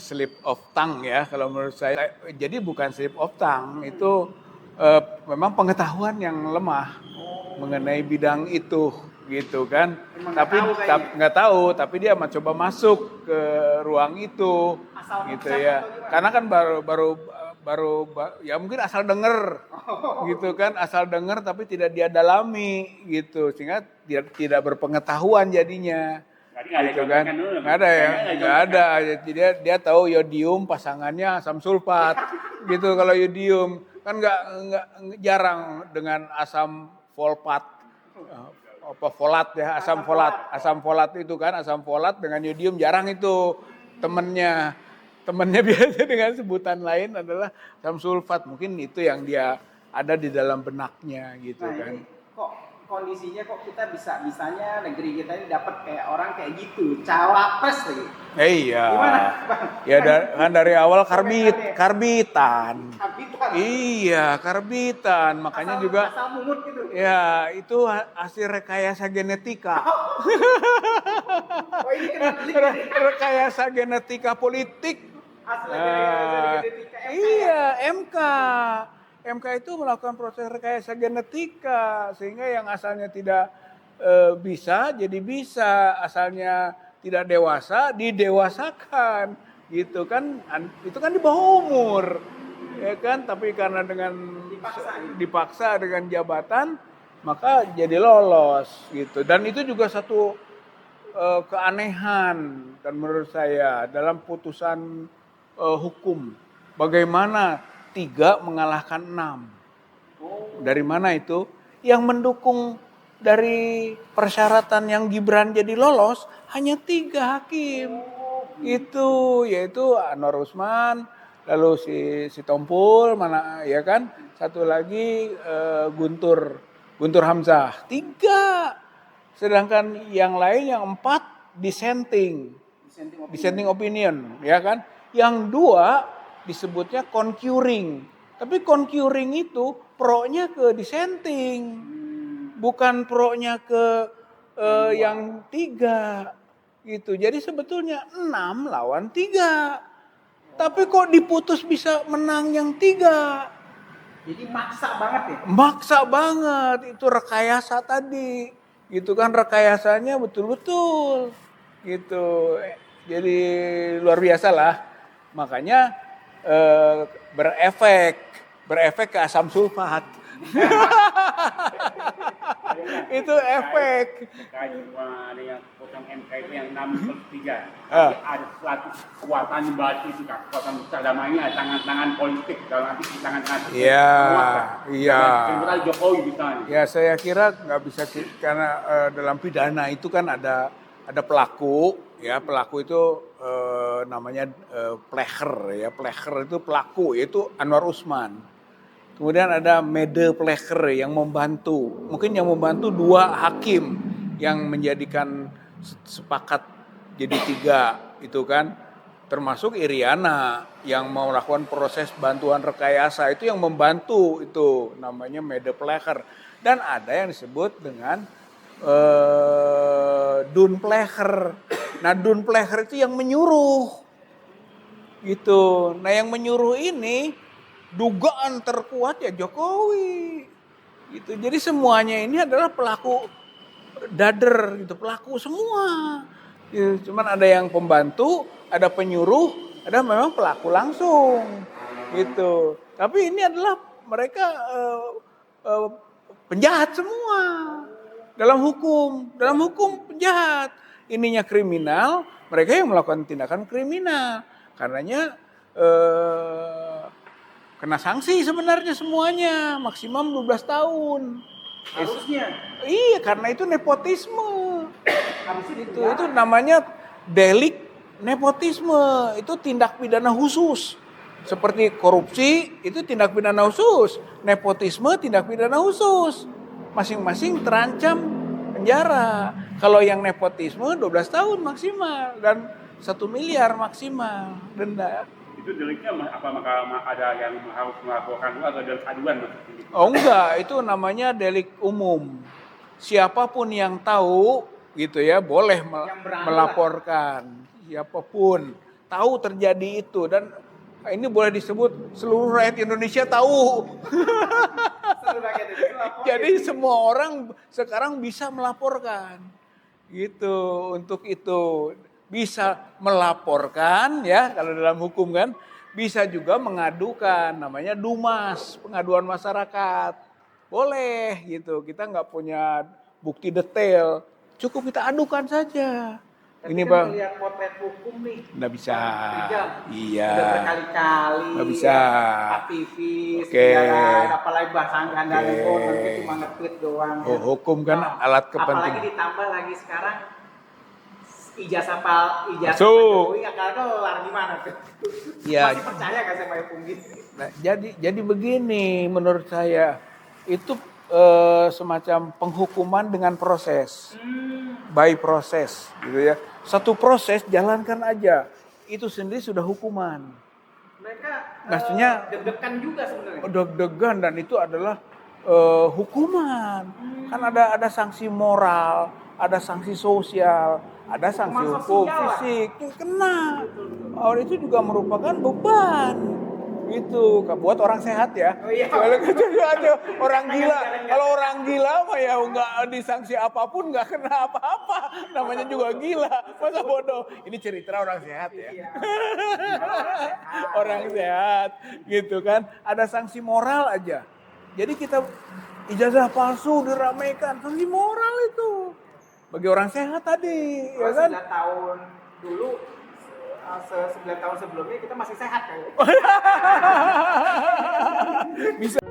slip of tongue ya kalau menurut saya. Jadi bukan slip of tongue, itu memang pengetahuan yang lemah mengenai bidang itu gitu kan. Tapi nggak tahu, tapi dia coba masuk ke ruang itu gitu ya. Karena kan baru ya mungkin asal denger gitu kan, asal denger tapi tidak dia dalami gitu, sehingga tidak berpengetahuan jadinya. Gitu kan, nggak ada ya, nggak ada. Jadi dia tahu yodium pasangannya asam sulfat, gitu. Kalau yodium kan nggak jarang dengan asam folpat, apa folat ya, asam folat itu kan, asam folat dengan yodium jarang itu temennya biasa dengan sebutan lain adalah asam sulfat. Mungkin itu yang dia ada di dalam benaknya gitu kan. Kok kondisinya kok kita bisanya negeri kita ini dapat kayak orang kayak gitu, cawapres lagi. Iya. Gimana, Bang? Ya kan dari awal karbitan. Iya, karbitan. Makanya asal, juga asal mungut gitu. Ya, itu hasil rekayasa genetika. Oh, ini rekayasa genetika politik. Hasil genetika MK. Iya, MK. MK itu melakukan proses rekayasa genetika sehingga yang asalnya tidak bisa jadi bisa, asalnya tidak dewasa didewasakan gitu kan. Itu kan di bawah umur ya kan, tapi karena dengan dipaksa dengan jabatan maka jadi lolos gitu. Dan itu juga satu keanehan dan menurut saya dalam putusan hukum, bagaimana 3 mengalahkan 6. Dari mana itu? Yang mendukung dari persyaratan yang Gibran jadi lolos hanya 3 hakim. Itu yaitu Anwar Usman, lalu si Tompul mana ya kan? Satu lagi Guntur Hamzah. 3. Sedangkan yang lain yang 4 dissenting opinion ya kan? Yang 2 disebutnya concurring. Tapi concurring itu pro-nya ke dissenting. Bukan pro-nya ke yang 3 gitu. Jadi sebetulnya 6 lawan 3. Tapi kok diputus bisa menang yang 3. Jadi maksa banget ya? Maksa banget. Itu rekayasa tadi. Gitu kan, rekayasanya betul-betul. Gitu. Jadi luar biasa lah. Makanya berefek ke asam sulfat. Itu efek. Ada yang potong MK itu yang 6/3. Ada suatu kekuatan baru itu kan, kekuatan besar namanya tangan-tangan politik dalam arti tangan-tangan. Iya. Sementara Jokowi misalnya. Ya saya kira nggak bisa karena dalam pidana itu kan ada pelaku. Ya, pelaku itu namanya pleger ya. Pleger itu pelaku, yaitu Anwar Usman. Kemudian ada mede pleger yang membantu. Mungkin yang membantu 2 hakim yang menjadikan sepakat jadi 3 itu kan. Termasuk Iriana yang mau melakukan proses bantuan rekayasa, itu yang membantu, itu namanya mede pleger. Dan ada yang disebut dengan Dunpleger. Nah, Dunpleger itu yang menyuruh gitu. Nah, yang menyuruh ini dugaan terkuat ya Jokowi gitu. Jadi semuanya ini adalah pelaku dader gitu, pelaku semua gitu. Cuman ada yang pembantu, ada penyuruh, ada memang pelaku langsung gitu. Tapi ini adalah mereka penjahat semua. Dalam hukum penjahat. Ininya kriminal, mereka yang melakukan tindakan kriminal. Karenanya kena sanksi sebenarnya semuanya, maksimum 12 tahun. Harusnya. Iya, karena itu nepotisme. Itu namanya delik nepotisme. Itu tindak pidana khusus. Seperti korupsi, itu tindak pidana khusus. Nepotisme, tindak pidana khusus. Masing-masing terancam penjara. Kalau yang nepotisme 12 tahun maksimal dan 1 miliar maksimal denda. Itu deliknya apa, maka ada yang harus melaporkan atau delik aduan? Oh enggak, itu namanya delik umum. Siapapun yang tahu gitu ya boleh melaporkan. Siapapun tahu terjadi itu, dan ini boleh disebut seluruh rakyat Indonesia tahu. Seluruh rakyat itu lapor. Jadi semua orang sekarang bisa melaporkan. Gitu, untuk itu bisa melaporkan ya kalau dalam hukum kan, bisa juga mengadukan, namanya DUMAS, pengaduan masyarakat. Boleh gitu, kita nggak punya bukti detail, cukup kita adukan saja. Tapi Ini kan Bang, melihat potret hukum nih. nggak bisa. Rijal, Iya. udah berkali-kali. Nggak bisa. Aktivis, Oke. ya kan, apalagi bahasa Anda Oke. nanti cuma nge-tweet doang. Oh, hukum kan alat Apalagi kepentingan. ditambah lagi sekarang ijazah ijazah Masuk. Jokowi akal kelar gimana tuh? Iya. Masih percaya gak sama hukum gitu? Nah, jadi begini menurut saya itu semacam penghukuman dengan proses, by proses, gitu ya. Satu proses jalankan aja, itu sendiri sudah hukuman. Mereka Maksudnya deg-degan juga sebenarnya. deg-degan, dan itu adalah hukuman. Kan ada sanksi moral, ada sanksi sosial, ada sanksi Hukuman hukum sosial lah. fisik, itu kena. Itu juga merupakan beban. Itu buat orang sehat ya. Oh iya. Kalau ada orang gila, Jalan-jalan. kalau orang gila mah ya nggak disanksi apapun nggak kena apa-apa. Namanya juga gila, masa bodoh. Ini cerita orang sehat ya. Iya. Orang sehat gitu kan. Ada sanksi moral aja. Jadi kita ijazah palsu diramaikan, sanksi moral itu bagi orang sehat tadi, ya kan? 9 tahun dulu, 9 tahun sebelumnya kita masih sehat kan? Bisa.